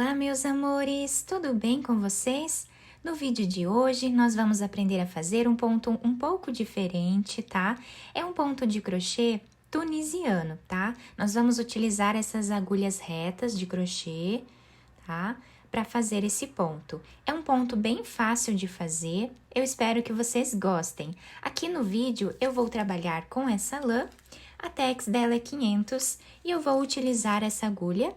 Olá, meus amores, tudo bem com vocês? No vídeo de hoje, nós vamos aprender a fazer um ponto um pouco diferente, tá? É um ponto de crochê tunisiano, tá? Nós vamos utilizar essas agulhas retas de crochê, tá? Para fazer esse ponto. É um ponto bem fácil de fazer, eu espero que vocês gostem. Aqui no vídeo, eu vou trabalhar com essa lã, a tex dela é 500 e eu vou utilizar essa agulha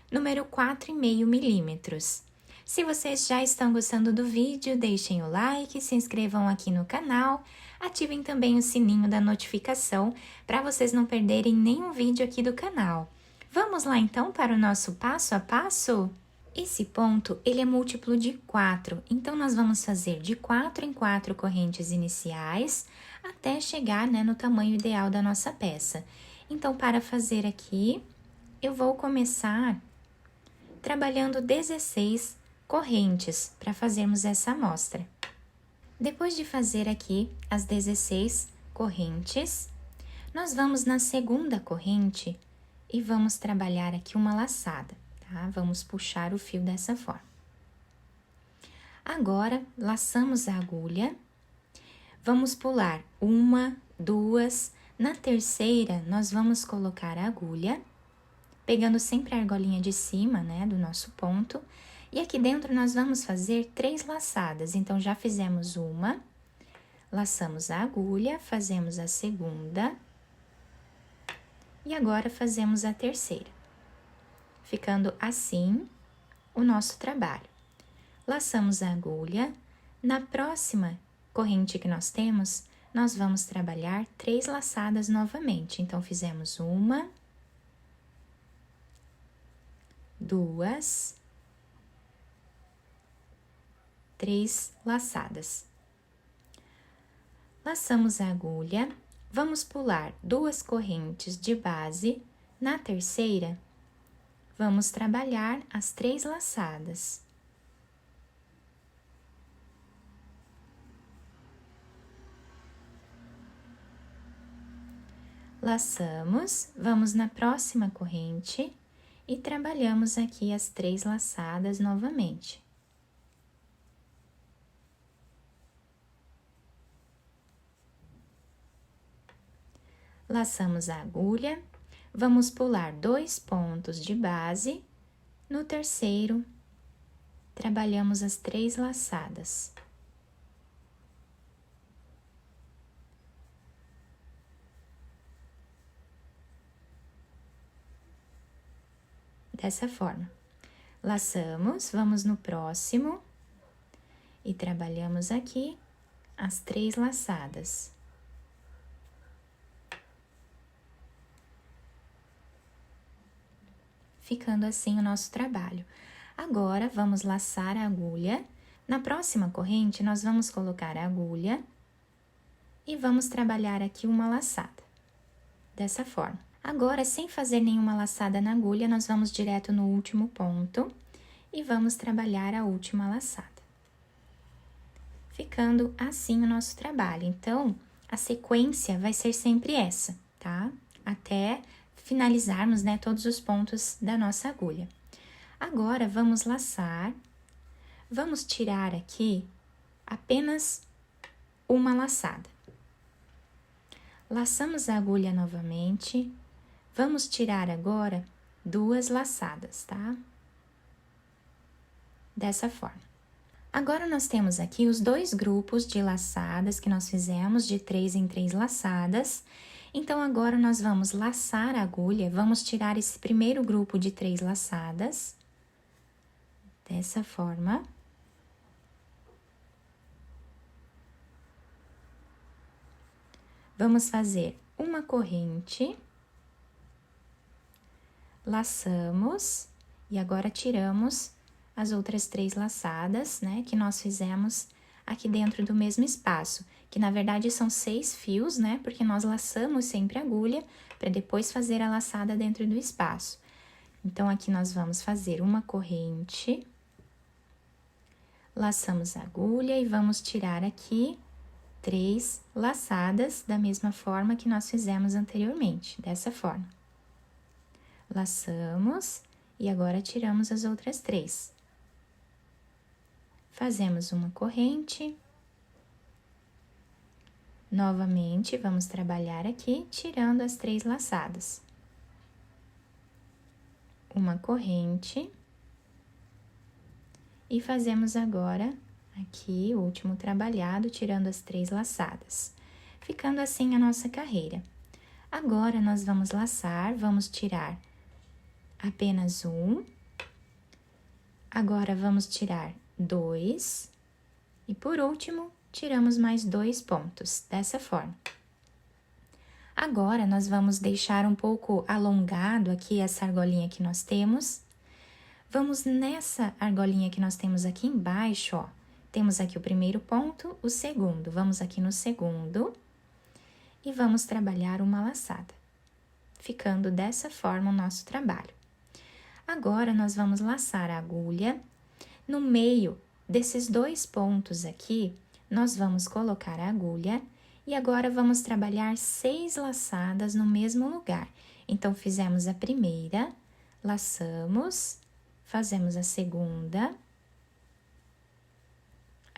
número 4,5 milímetros. Se vocês já estão gostando do vídeo, deixem o like, se inscrevam aqui no canal, ativem também o sininho da notificação para vocês não perderem nenhum vídeo aqui do canal. Vamos lá então para o nosso passo a passo? Esse ponto, ele é múltiplo de 4, então nós vamos fazer de 4 em 4 correntes iniciais até chegar, no tamanho ideal da nossa peça. Então, para fazer aqui, eu vou começar trabalhando 16 correntes para fazermos essa amostra. Depois de fazer aqui as 16 correntes, nós vamos na segunda corrente e vamos trabalhar aqui uma laçada, tá? Vamos puxar o fio dessa forma. Agora, laçamos a agulha, vamos pular uma, duas, na terceira, nós vamos colocar a agulha, pegando sempre a argolinha de cima, do nosso ponto. E aqui dentro nós vamos fazer 3 laçadas. Então, já fizemos uma, laçamos a agulha, fazemos a segunda. E agora, fazemos a terceira. Ficando assim o nosso trabalho. Laçamos a agulha. Na próxima corrente que nós temos, nós vamos trabalhar 3 laçadas novamente. Então, fizemos uma, duas, 3 laçadas. Laçamos a agulha, vamos pular 2 correntes de base, na terceira, vamos trabalhar as 3 laçadas. Laçamos, vamos na próxima corrente e trabalhamos aqui as 3 laçadas novamente. Laçamos a agulha, vamos pular 2 pontos de base, no terceiro, trabalhamos as 3 laçadas. Dessa forma. Laçamos, vamos no próximo e trabalhamos aqui as 3 laçadas. Ficando assim o nosso trabalho. Agora, vamos laçar a agulha. Na próxima corrente, nós vamos colocar a agulha e vamos trabalhar aqui uma laçada, dessa forma. Agora, sem fazer nenhuma laçada na agulha, nós vamos direto no último ponto e vamos trabalhar a última laçada. Ficando assim o nosso trabalho. Então, a sequência vai ser sempre essa, tá? Até finalizarmos, todos os pontos da nossa agulha. Agora, vamos laçar, vamos tirar aqui apenas uma laçada. Laçamos a agulha novamente, vamos tirar agora 2 laçadas, tá? Dessa forma. Agora, nós temos aqui os 2 grupos de laçadas que nós fizemos de 3 em 3 laçadas. Então, agora, nós vamos laçar a agulha, vamos tirar esse primeiro grupo de 3 laçadas, dessa forma. Vamos fazer uma corrente, laçamos, e agora tiramos as outras 3 laçadas, que nós fizemos aqui dentro do mesmo espaço, que na verdade são 6 fios, porque nós laçamos sempre a agulha para depois fazer a laçada dentro do espaço. Então, aqui nós vamos fazer uma corrente, laçamos a agulha e vamos tirar aqui 3 laçadas da mesma forma que nós fizemos anteriormente, dessa forma. Laçamos e agora tiramos as outras 3. Fazemos uma corrente. Novamente, vamos trabalhar aqui, tirando as 3 laçadas. Uma corrente. E fazemos agora aqui o último trabalhado, tirando as 3 laçadas. Ficando assim a nossa carreira. Agora, nós vamos laçar, vamos tirar apenas 1. Agora, vamos tirar 2. E por último, tiramos mais 2 pontos, dessa forma. Agora, nós vamos deixar um pouco alongado aqui essa argolinha que nós temos. Vamos nessa argolinha que nós temos aqui embaixo, ó. Temos aqui o primeiro ponto, o segundo. Vamos aqui no segundo e vamos trabalhar uma laçada, ficando dessa forma o nosso trabalho. Agora, nós vamos laçar a agulha. No meio desses 2 pontos aqui, nós vamos colocar a agulha e agora vamos trabalhar 6 laçadas no mesmo lugar. Então, fizemos a primeira, laçamos, fazemos a segunda,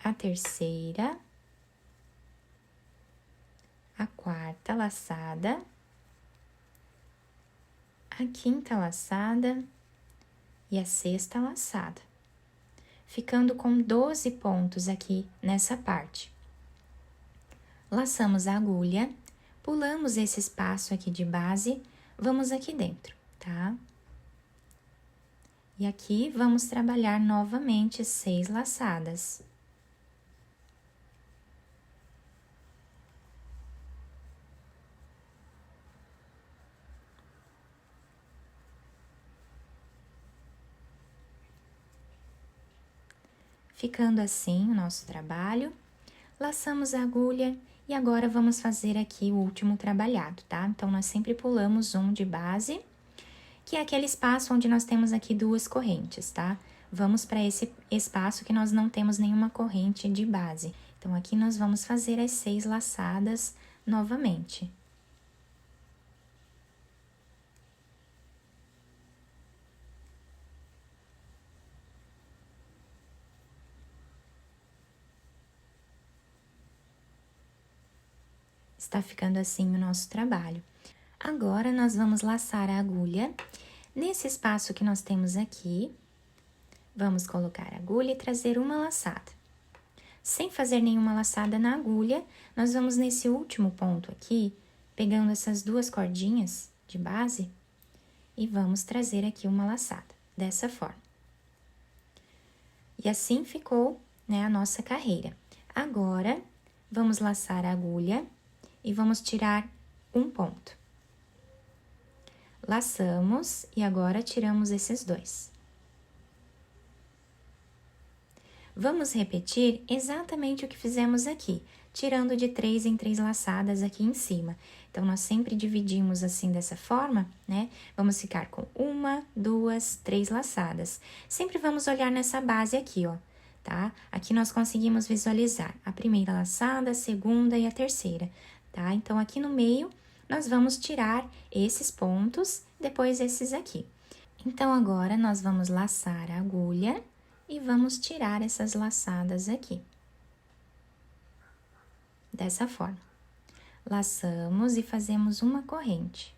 a terceira, a quarta laçada, a quinta laçada e a sexta laçada, ficando com 12 pontos aqui nessa parte. Laçamos a agulha, pulamos esse espaço aqui de base, vamos aqui dentro, tá? E aqui vamos trabalhar novamente 6 laçadas. Ficando assim o nosso trabalho, laçamos a agulha e agora vamos fazer aqui o último trabalhado, tá? Então, nós sempre pulamos um de base, que é aquele espaço onde nós temos aqui 2 correntes, tá? Vamos para esse espaço que nós não temos nenhuma corrente de base. Então, aqui nós vamos fazer as 6 laçadas novamente. Está ficando assim o nosso trabalho. Agora, nós vamos laçar a agulha. Nesse espaço que nós temos aqui, vamos colocar a agulha e trazer uma laçada. Sem fazer nenhuma laçada na agulha, nós vamos nesse último ponto aqui, pegando essas 2 cordinhas de base, e vamos trazer aqui uma laçada, dessa forma. E assim ficou, né, a nossa carreira. Agora, vamos laçar a agulha e vamos tirar um ponto. Laçamos e agora tiramos esses 2. Vamos repetir exatamente o que fizemos aqui, tirando de 3 em 3 laçadas aqui em cima. Então, nós sempre dividimos assim dessa forma, né? Vamos ficar com 1, 2, 3 laçadas. Sempre vamos olhar nessa base aqui, ó, tá? Aqui nós conseguimos visualizar a primeira laçada, a segunda e a terceira, tá? Então, aqui no meio, nós vamos tirar esses pontos, depois esses aqui. Então, agora, nós vamos laçar a agulha e vamos tirar essas laçadas aqui. Dessa forma. Laçamos e fazemos uma corrente.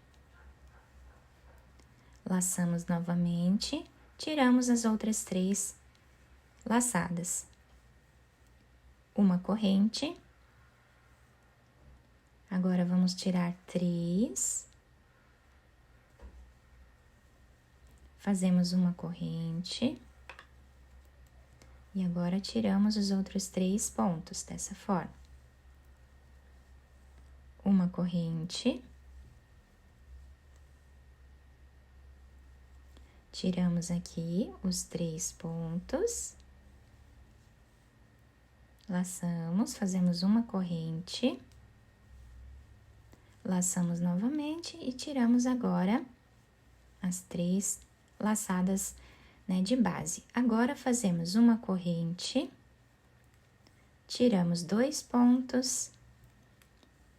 Laçamos novamente, tiramos as outras 3 laçadas. Uma corrente. Agora, vamos tirar 3. Fazemos uma corrente. E agora, tiramos os outros 3 pontos, dessa forma. Uma corrente. Tiramos aqui os 3 pontos. Laçamos, fazemos uma corrente. Laçamos novamente e tiramos agora as 3 laçadas, né, de base. Agora, fazemos uma corrente, tiramos 2 pontos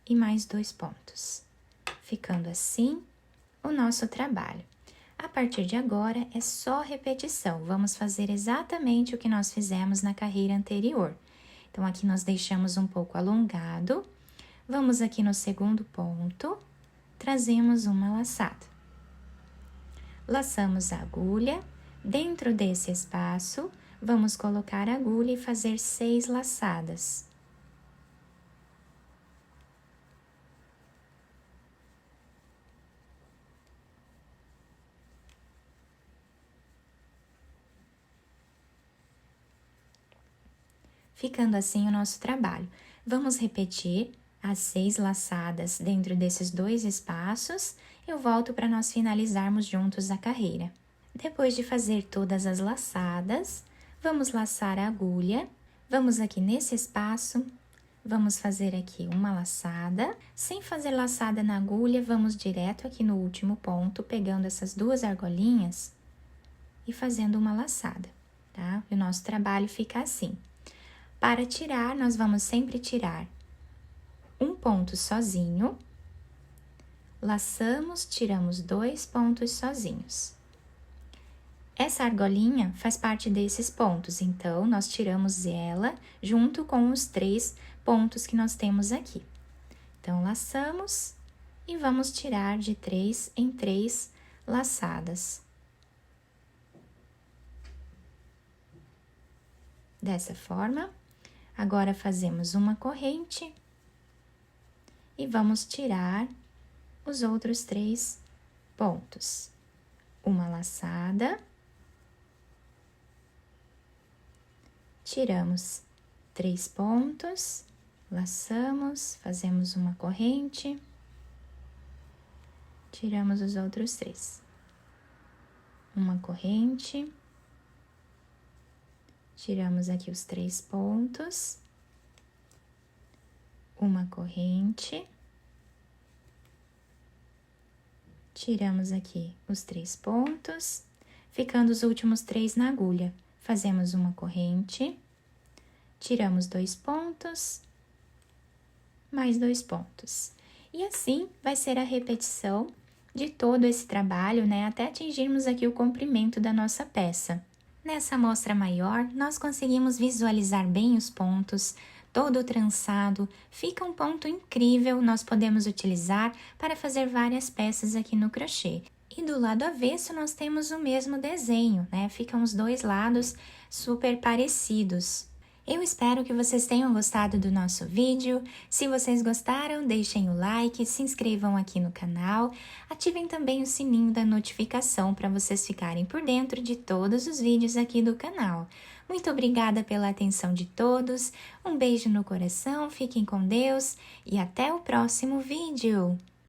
e mais 2 pontos, ficando assim o nosso trabalho. A partir de agora, é só repetição. Vamos fazer exatamente o que nós fizemos na carreira anterior. Então, aqui nós deixamos um pouco alongado. Vamos aqui no segundo ponto, trazemos uma laçada. Laçamos a agulha. Dentro desse espaço, vamos colocar a agulha e fazer 6 laçadas. Ficando assim o nosso trabalho. Vamos repetir as 6 laçadas dentro desses 2 espaços. Eu volto para nós finalizarmos juntos a carreira. Depois de fazer todas as laçadas, vamos laçar a agulha. Vamos aqui nesse espaço, vamos fazer aqui uma laçada. Sem fazer laçada na agulha, vamos direto aqui no último ponto, pegando essas 2 argolinhas e fazendo uma laçada, tá? E o nosso trabalho fica assim. Para tirar, nós vamos sempre tirar um ponto sozinho, laçamos, tiramos 2 pontos sozinhos. Essa argolinha faz parte desses pontos, então, nós tiramos ela junto com os 3 pontos que nós temos aqui. Então, laçamos e vamos tirar de 3 em 3 laçadas. Dessa forma. Agora, fazemos uma corrente e vamos tirar os outros 3 pontos. Uma laçada, tiramos 3 pontos, laçamos, fazemos uma corrente, tiramos os outros 3. Uma corrente. Tiramos aqui os 3 pontos, uma corrente, tiramos aqui os 3 pontos, ficando os últimos 3 na agulha. Fazemos uma corrente, tiramos 2 pontos, mais 2 pontos. E assim vai ser a repetição de todo esse trabalho, né, até atingirmos aqui o comprimento da nossa peça. Nessa amostra maior, nós conseguimos visualizar bem os pontos, todo o trançado, fica um ponto incrível, nós podemos utilizar para fazer várias peças aqui no crochê. E do lado avesso nós temos o mesmo desenho, né? Ficam os 2 lados super parecidos. Eu espero que vocês tenham gostado do nosso vídeo. Se vocês gostaram, deixem o like, se inscrevam aqui no canal, ativem também o sininho da notificação para vocês ficarem por dentro de todos os vídeos aqui do canal. Muito obrigada pela atenção de todos, um beijo no coração, fiquem com Deus e até o próximo vídeo!